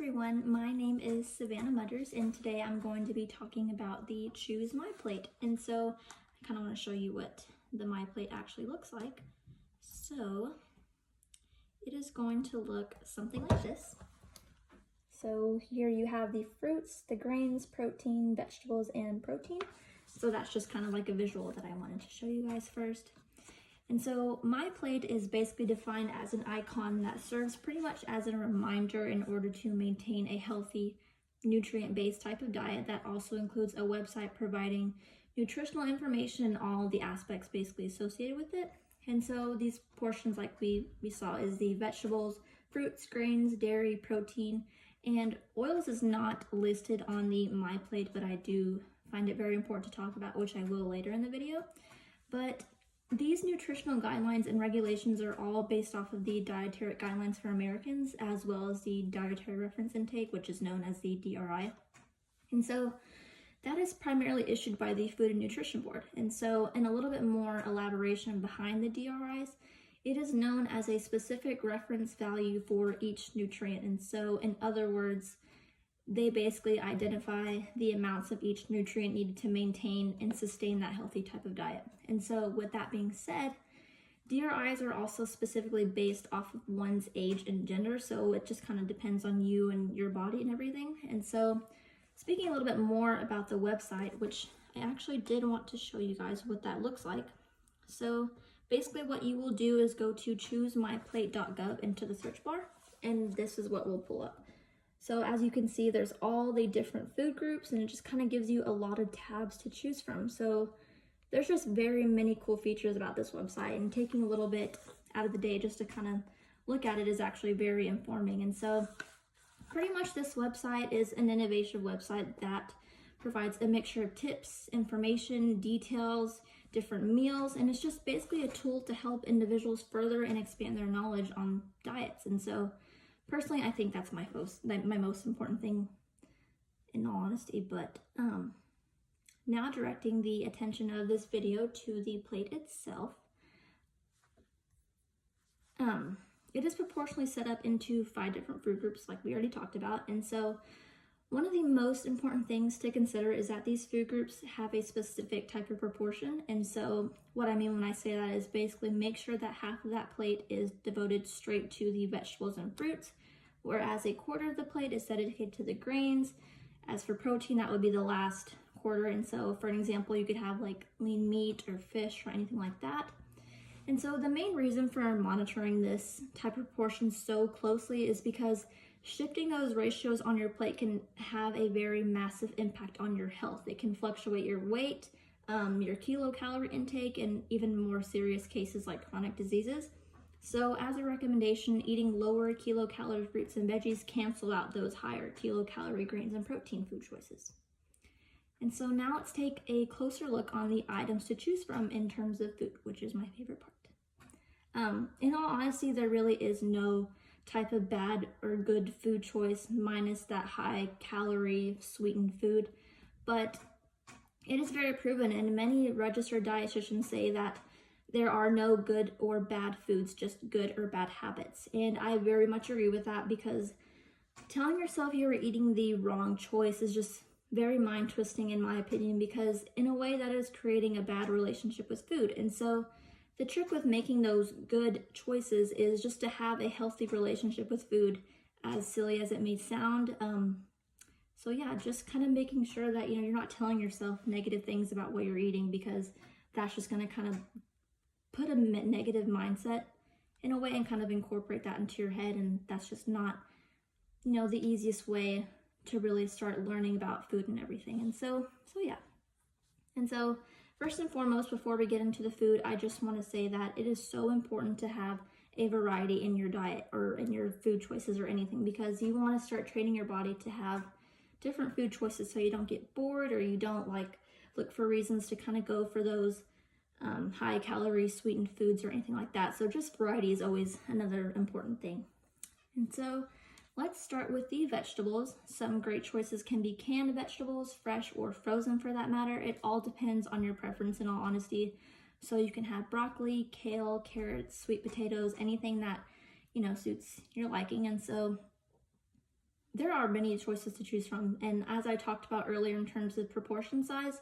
everyone, my name is Savanna Mutters and today I'm going to be talking about the Choose My Plate. And so I kind of want to show you what the My Plate actually looks like. So it is going to look something like this. So here you have the fruits, the grains, protein, vegetables, and protein. So that's just kind of like a visual that I wanted to show you guys first. And so My Plate is basically defined as an icon that serves pretty much as a reminder in order to maintain a healthy, nutrient-based type of diet that also includes a website providing nutritional information and all the aspects basically associated with it. And so these portions, like we saw, is the vegetables, fruits, grains, dairy, protein, and oils is not listed on the My Plate, but I do find it very important to talk about, which I will later in the video. But these nutritional guidelines and regulations are all based off of the Dietary Guidelines for Americans, as well as the Dietary Reference Intake, which is known as the DRI. And so that is primarily issued by the Food and Nutrition Board. And so in a little bit more elaboration behind the DRIs, it is known as a specific reference value for each nutrient. And so in other words, they basically identify the amounts of each nutrient needed to maintain and sustain that healthy type of diet. And so with that being said, DRIs are also specifically based off of one's age and gender, so it just kind of depends on you and your body and everything. And so speaking a little bit more about the website, which I actually did want to show you guys what that looks like. So basically what you will do is go to choosemyplate.gov into the search bar, and this is what will pull up. So as you can see, there's all the different food groups, and it just kind of gives you a lot of tabs to choose from. So there's just very many cool features about this website, and taking a little bit out of the day just to kind of look at it is actually very informing. And so pretty much this website is an innovative website that provides a mixture of tips, information, details, different meals, and it's just basically a tool to help individuals further and expand their knowledge on diets. And so personally, I think that's my most important thing, in all honesty. But now directing the attention of this video to the plate itself, it is proportionally set up into 5 different food groups, like we already talked about. And so one of the most important things to consider is that these food groups have a specific type of proportion. And so what I mean when I say that is basically make sure that half of that plate is devoted straight to the vegetables and fruits, whereas a quarter of the plate is dedicated to the grains. As for protein, that would be the last quarter. And so for an example, you could have like lean meat or fish or anything like that. And so the main reason for monitoring this type of proportion so closely is because shifting those ratios on your plate can have a very massive impact on your health. It can fluctuate your weight, your kilocalorie intake, and even more serious cases like chronic diseases. So as a recommendation, eating lower kilocalorie fruits and veggies cancel out those higher kilocalorie grains and protein food choices. And so now let's take a closer look on the items to choose from in terms of food, which is my favorite part. In all honesty, there really is no type of bad or good food choice minus that high calorie sweetened food, but it is very proven, and many registered dietitians say that there are no good or bad foods, just good or bad habits. And I very much agree with that, because telling yourself you are eating the wrong choice is just very mind twisting in my opinion, because in a way that is creating a bad relationship with food. And so the trick with making those good choices is just to have a healthy relationship with food, as silly as it may sound. So yeah, just kind of making sure that, you're not telling yourself negative things about what you're eating, because that's just going to kind of put a negative mindset in a way and kind of incorporate that into your head. And that's just not, the easiest way to really start learning about food and everything. And so yeah. And so first and foremost, before we get into the food, I just want to say that it is so important to have a variety in your diet or in your food choices or anything, because you want to start training your body to have different food choices so you don't get bored, or you don't look for reasons to kind of go for those high calorie sweetened foods or anything like that. So just variety is always another important thing. And so let's start with the vegetables. Some great choices can be canned vegetables, fresh or frozen for that matter. It all depends on your preference, in all honesty. So you can have broccoli, kale, carrots, sweet potatoes, anything that, suits your liking. And so there are many choices to choose from. And as I talked about earlier in terms of proportion size,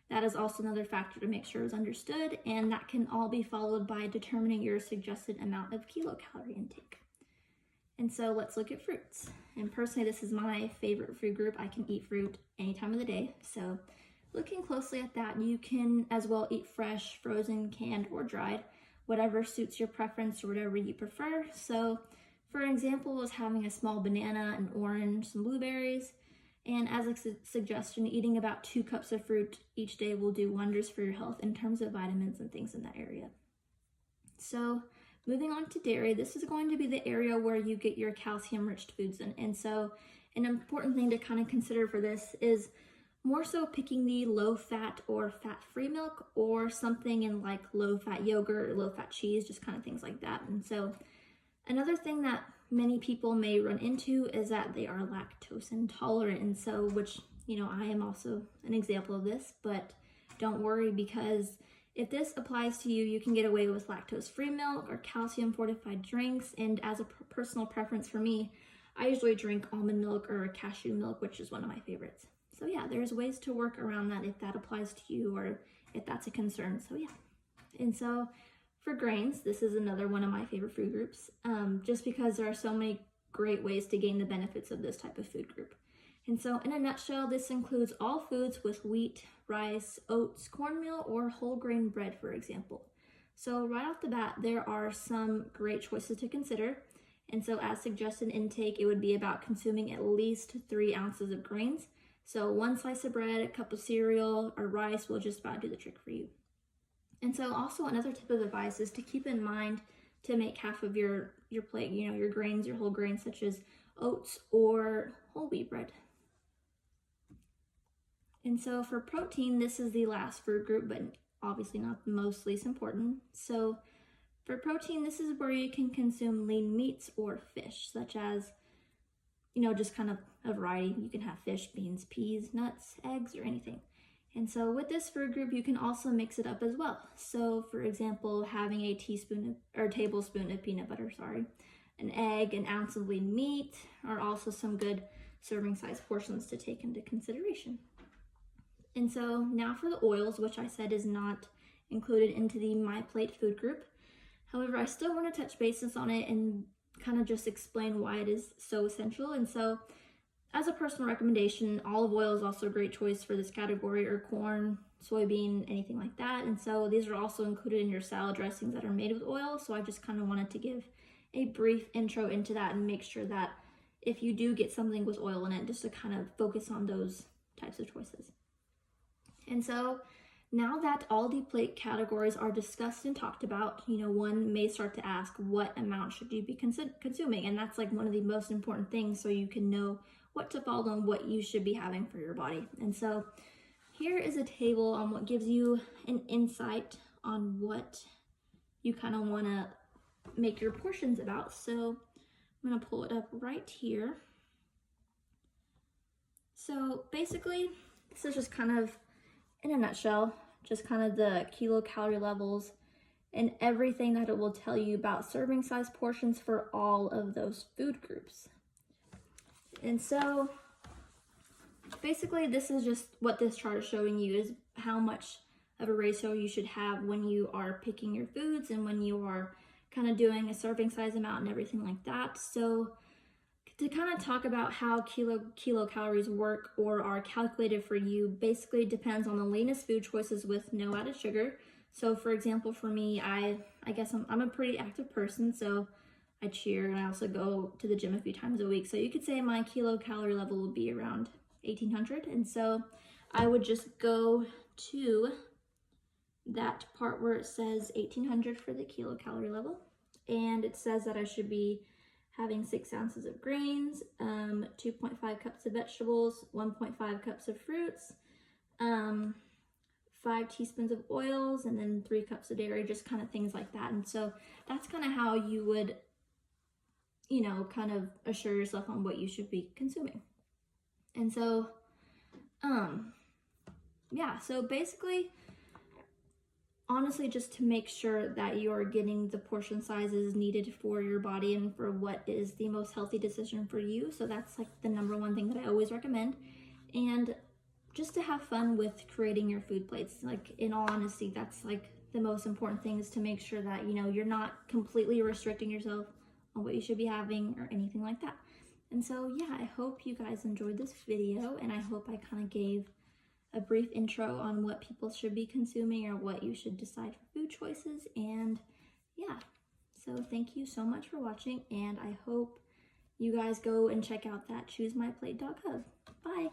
that is also another factor to make sure is understood, and that can all be followed by determining your suggested amount of kilocalorie intake. And so let's look at fruits. And personally, this is my favorite food group. I can eat fruit any time of the day. So looking closely at that, you can as well eat fresh, frozen, canned, or dried, whatever suits your preference or whatever you prefer. So for example, is having a small banana, an orange, some blueberries, and as a suggestion, eating about 2 cups of fruit each day will do wonders for your health in terms of vitamins and things in that area. So moving on to dairy, this is going to be the area where you get your calcium-rich foods in. And so an important thing to kind of consider for this is more so picking the low-fat or fat-free milk, or something in like low-fat yogurt or low-fat cheese, just kind of things like that. And so another thing that many people may run into is that they are lactose intolerant. And so, which, I am also an example of this, but don't worry, because if this applies to you, you can get away with lactose-free milk or calcium-fortified drinks. And as a personal preference for me, I usually drink almond milk or cashew milk, which is one of my favorites. So yeah, there's ways to work around that if that applies to you or if that's a concern. So yeah. And so for grains, this is another one of my favorite food groups, just because there are so many great ways to gain the benefits of this type of food group. And so in a nutshell, this includes all foods with wheat, rice, oats, cornmeal, or whole grain bread, for example. So right off the bat, there are some great choices to consider. And so as suggested intake, it would be about consuming at least 3 ounces of grains. So 1 slice of bread, a cup of cereal, or rice will just about do the trick for you. And so also another tip of advice is to keep in mind to make half of your plate, your grains, your whole grains, such as oats or whole wheat bread. And so for protein, this is the last food group, but obviously not the most least important. So for protein, this is where you can consume lean meats or fish, such as, just kind of a variety. You can have fish, beans, peas, nuts, eggs, or anything. And so with this food group, you can also mix it up as well. So for example, having a tablespoon of peanut butter, an egg, an ounce of lean meat are also some good serving size portions to take into consideration. And so now for the oils, which I said is not included into the My Plate food group. However, I still want to touch bases on it and kind of just explain why it is so essential. And so as a personal recommendation, olive oil is also a great choice for this category, or corn, soybean, anything like that. And so these are also included in your salad dressings that are made with oil. So I just kind of wanted to give a brief intro into that and make sure that if you do get something with oil in it, just to kind of focus on those types of choices. And so now that all the plate categories are discussed and talked about, one may start to ask, what amount should you be consuming? And that's like one of the most important things, so you can know what to follow and what you should be having for your body. And so here is a table on what gives you an insight on what you kind of want to make your portions about. So I'm going to pull it up right here. So basically, this is just kind of, in a nutshell, just kind of the kilocalorie levels and everything that it will tell you about serving size portions for all of those food groups. And so basically this is just what this chart is showing you, is how much of a ratio you should have when you are picking your foods and when you are kind of doing a serving size amount and everything like that. So to kind of talk about how kilocalories work or are calculated for you, basically depends on the leanest food choices with no added sugar. So for example, for me, I guess I'm a pretty active person, so I cheer and I also go to the gym a few times a week. So you could say my kilocalorie level would be around 1800. And so I would just go to that part where it says 1800 for the kilocalorie level. And it says that I should be having 6 ounces of grains, 2.5 cups of vegetables, 1.5 cups of fruits, 5 teaspoons of oils, and then 3 cups of dairy, just kind of things like that. And so that's kind of how you would, kind of assure yourself on what you should be consuming. And so, so basically honestly just to make sure that you're getting the portion sizes needed for your body and for what is the most healthy decision for you. So that's like the number one thing that I always recommend. And just to have fun with creating your food plates. Like, in all honesty, that's like the most important thing, is to make sure that, you know, you're not completely restricting yourself on what you should be having or anything like that. And so yeah, I hope you guys enjoyed this video, and I hope I kind of gave a brief intro on what people should be consuming or what you should decide for food choices. And yeah, so thank you so much for watching, and I hope you guys go and check out that choosemyplate.gov. Bye.